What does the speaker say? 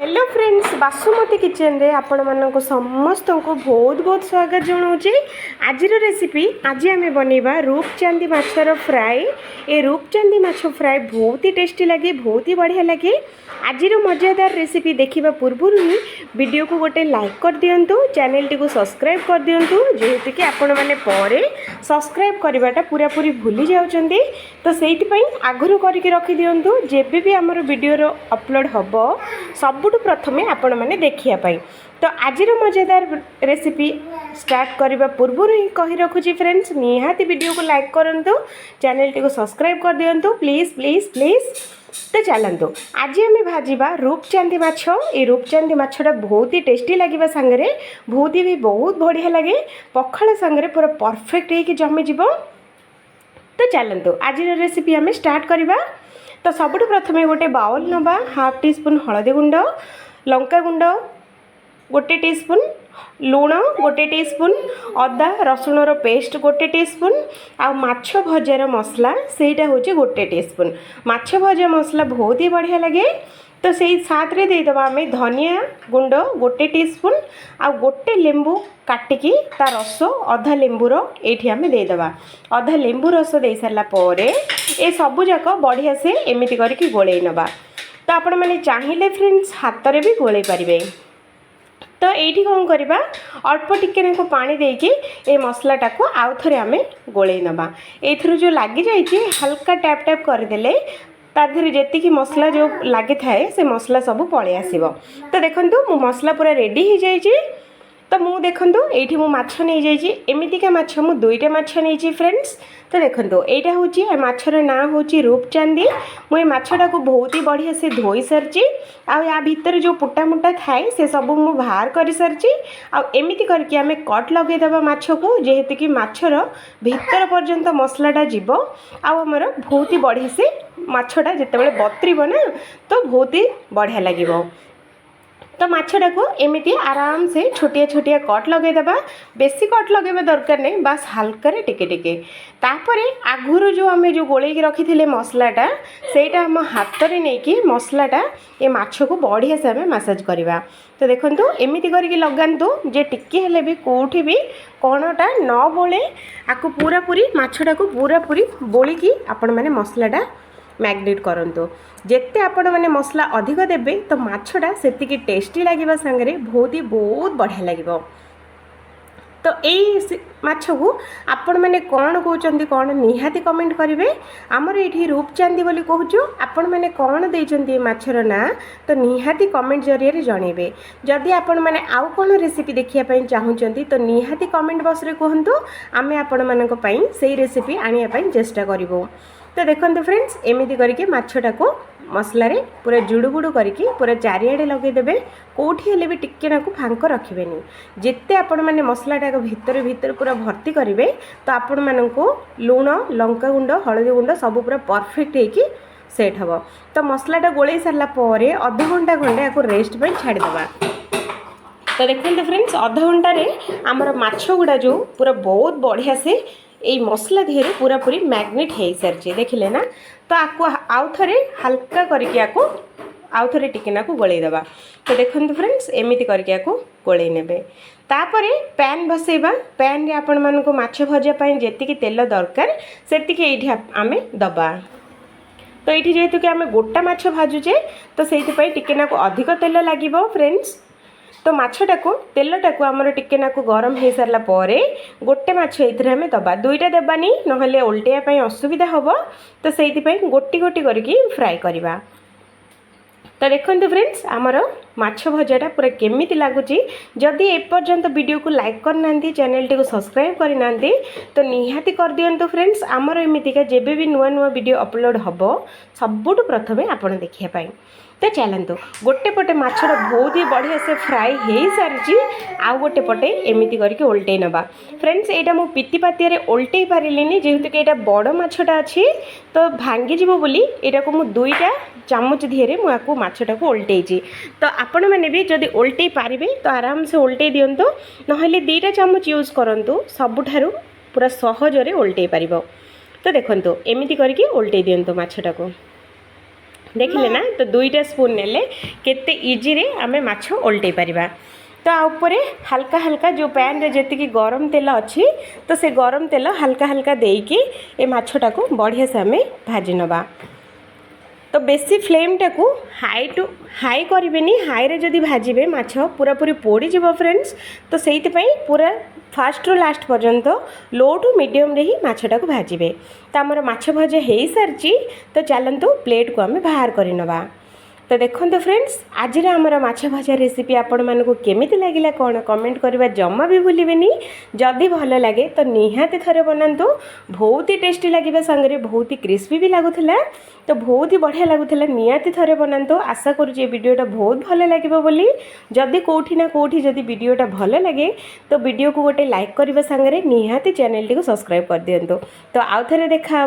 Hello friends, basmati kitchen रे आपण मानक समस्त को बहुत बहुत स्वागत जनाऊँगी। आज रेसिपी आज आम बनवा रूपचांदी माछर फ्राए। ये रूपचांदी माछ फ्राए बहुत ही टेस्टी लगे, बहुत ही बढ़िया लगे। आज मजादार रेसिपी देखा पूर्व ही वीडियो को गोटे लाइक कर दिंतु, चैनल टी को सब्सक्राइब कर दिंतु, जेहेतु कि आपण मैंने पर सब्सक्राइब करवाटा पूरा पूरी भूली जाउछंती। तो से आगुरी करके रखी दिंतु, जेबे भी आमर वीडियो अपलोड हम सबुठु प्रथमे आपण मैंने देखिया पाई। तो आज मजेदार रेसिपी स्टार्ट करने पूर्व ही कही रखुची फ्रेंड्स, निहाती वीडियो को लाइक करंतु, चैनल टी को सब्सक्राइब कर दिंतु प्लीज प्लीज प्लीज। तो चलतु आज आम भाजवा रूपचांदी माछ। ये रूपचांदी माछटा बहुत ही टेस्टी लगे, सांगे बहुत ही भी बहुत बढ़िया लगे, पखाल सांगे पूरा परफेक्ट होगी जमीज। तो चलतु आज रेसिपी आम स्टार्ट करवा। तो सबुठ प्रथमे गोटे बाउल नवा, हाफ टी स्पून हलदी गुंड, लंका गुंड गोटे टीस्पून, लुण गोटे टीस्पून, अदा रसुण पेस्ट गोटे टीस्पून, आ माछ भजार मसला सेटा होचे गोटे टीस्पून। माछ भजा मसला बहुत ही बढ़िया लगे। तो से साथ रे देदेबा आम धनिया गुंड गोटे टीस्पून, आ गोटे लेंबू काटिकी ता रस अधा लेंबूर ये आम देदेबा। अधा लेंबू रस दे सारा पर ए सबू जाक बढ़िया से एमती करके गोले नवा। तो आपण मैंने चाहिए फ्रेंड्स हाथ रे भी गोले पारे। तो ये कौन करवा, अल्प टिके को पानी देकी ए मसलाटा को आउ थे आम गोले नवा। एथर जो लगी जाइए हल्का टैप टैप करदे तादेह जी मसला जो लगी थाए से मसला सब पलि आसो। तो देखूँ मो मसला पूरा रेडी हो जाइए। तो मु देखूँ ये मु माछ नहीं जाइए, एमतीका माछ मु दुईटा माछ नहीं फ्रेंड्स। तो देखूँ यहाँ हूँ माछर ना हूँ रूपचांदी। मुझे माछटा को बहुत ही बढ़िया से धोई सारी, आ भितर जो पुटा मुटा थाए से सब मु बाहर कर सारी। आमती करके आम कट लगेदेवा माछ को, जेहेतु कि माछर भितर पर्यंत मसलाटा जीव, आमर बहुत ही बढ़िया से माछटा जितेबाला बतरीब ना तो बहुत ही बढ़िया लगे। तो माछटा को एमती आराम से छोटिया छोटिया कट लगेदेवा, बेसी कट लगेबा दरकार नहीं, बस हल्का टिके टिके। तापर आगुरु जो आम जो गोले रखी थे मसलाटा सेटा आम हाथ में नहीं कि मसलाटा ये माछ को बढ़िया से आम मसाज करवा। तो देखो एमती करके लगातु जे टिके हेले भी कौटी भी कणटा न बोले, आपको पूरा पूरी माछटा को पूरा पूरी बोलिकी आपण मैंने मसलाटा मैग्नेट करंतु। जेते आपण मैंने मसला अधिक देबे तो माछटा सेतिकी टेस्टी लगे, सांगे बहुत बढ़िया लगे। तो यही माछ को आपण मैंने कौन कहते कौन निहाती कमेंट करेंगे। आमर ये रूपचांदी बोली कहूँ, आपण मैंने कौन देते माछर ना तो निहाती कमेंट जरिए जनइबे। जदि आपण मैंने आउ कौन रेसिपी देखापी चाहूँगी तो निहाती कमेंट बॉक्स रे कहतु, आम आपण मानक पई सेही रेसिपी आनिया चेष्टा करिवो। तो देखते फ्रेंड्स एमती करके माछटा को मसला रे पूरा जुड़ू गुड़ू करके पूरा चारिआडे लगेदेवे, कौटी हेले भी टिके ना को फांक रखिबेनी। जिते आपण माने मसलाटा को भितर भितर पूरा भर्ती करेंगे तो आपण मानको लुण लंका गुंड हलदी गुंड सब पूरा परफेक्ट होगी सेट हम। तो मसलाटा गोले सारा पर अध घंटा खंडे या रेस्ट पर छाड़देवा। तो देखते फ्रेंड्स अध घंटे आमर माछ गुड़ा जो पूरा बहुत बढ़िया से ये मसला देहरे पूरा पूरी मैग्नेट हो सारी, देखिले ना। तो आपको आउ थे हल्का करके आउ थे टिकेना को गोले देवा। तो देखते फ्रेंड्स एमती करके गोले नेबे। तापरे पैन बसैबा, पैन रे आपण मानको माछ भजा पई जेतिकी तेल दरकार सेतिकी एठी आमे दबा। तो ये जेहेतु कि आमे गोटा माछ भाजुचे तो सेइथिपई टिकेना को अधिक तेल लागिबो फ्रेंड्स। तो माछटा को तेलटा को आमर टिके ना को गरम हो सारा पर गोटे माछ ये आम दबा, दुईटा देवानी नहले उल्टेया असुविधा हम। तो से गोटी गोटी करके फ्राए करवा। तो देखते फ्रेंड्स आमर माछ भजाटा पूरा केमिति लागुची। जदि एपर्यंत वीडियो को लाइक करना, चैनल टी को सब्सक्राइब करना तो निहाती कर दियंतु फ्रेंड्स। आमर एमतीका जेबे भी नुआ नुआ वीडियो अपलोड हम सबुठु प्रथमे आपण देखिया पाई। तो चलतु गोटे पटे माछटा बहुत ही बढ़िया से फ्राए हो सारी, आउ गोटे पटे एमती करके उल्टे नवा। फ्रेंड्स यहाँ मु पिति पातिया उल्टे पारिनी, जेहेतु कि यहाँ बड़ माछटा अच्छी तो भांगी जीव बोली यहाँ को मु दुईटा चामच धीरे मुझे माछटा को उल्टेची। तो आपण मैंने भी जदि उल्टे पारे तो आराम से उल्टे दिंतु, नहले दुईटा चामच यूज करंतु, सबुठारु पूरा सहजरे उल्टे पारिबो। तो देखंतु एमती करके उल्टे दिंतु माछटा को। देखिले ना तो 2टा स्पून नेले केते इजी रे आमे माछ ओल्टै परिबा तो आ ऊपर हल्का हल्का जो पैन रे जेतिकी गरम तेल अच्छी तो से गरम तेल हल्का हल्का देकी ए माछटा को बढ़िया से आमे भाजी नबा तो बेसी फ्लेम टाकू हाई करें हाई रे जदि भाजबे माछ पूरा पूरी पोड़ी जीव फ्रेंड्स तो से पूरा फास्ट रू लास्ट पर्यंत लो टू मीडियम रे ही माछटा को भाजबे तो आमर माछ भजा हो सारी तो चलतु प्लेट को आम बाहर करनवा तो देखो फ्रेंड्स आज आमर माछ भजा रेसिपी आपण मानक केमी लगे कौन कमेंट करवा जमा भी भूलें जदि भल लगे तो निहाती थे बनातु बहुत ही टेस्टी लगे सांगे बहुत ही क्रिस्पी भी लगुला तो बहुत ही बढ़िया लगुला निहाती थे बनातु आशा करुँचे वीडियोटा बहुत भल लगे बोली जदि कौटी ना कौटी जदि वीडियोटा भल लगे तो वीडियो को गोटे लाइक करने सांगे निहाती चैनल टी सब्सक्राइब कर दिंतु तो आउ थे देखा।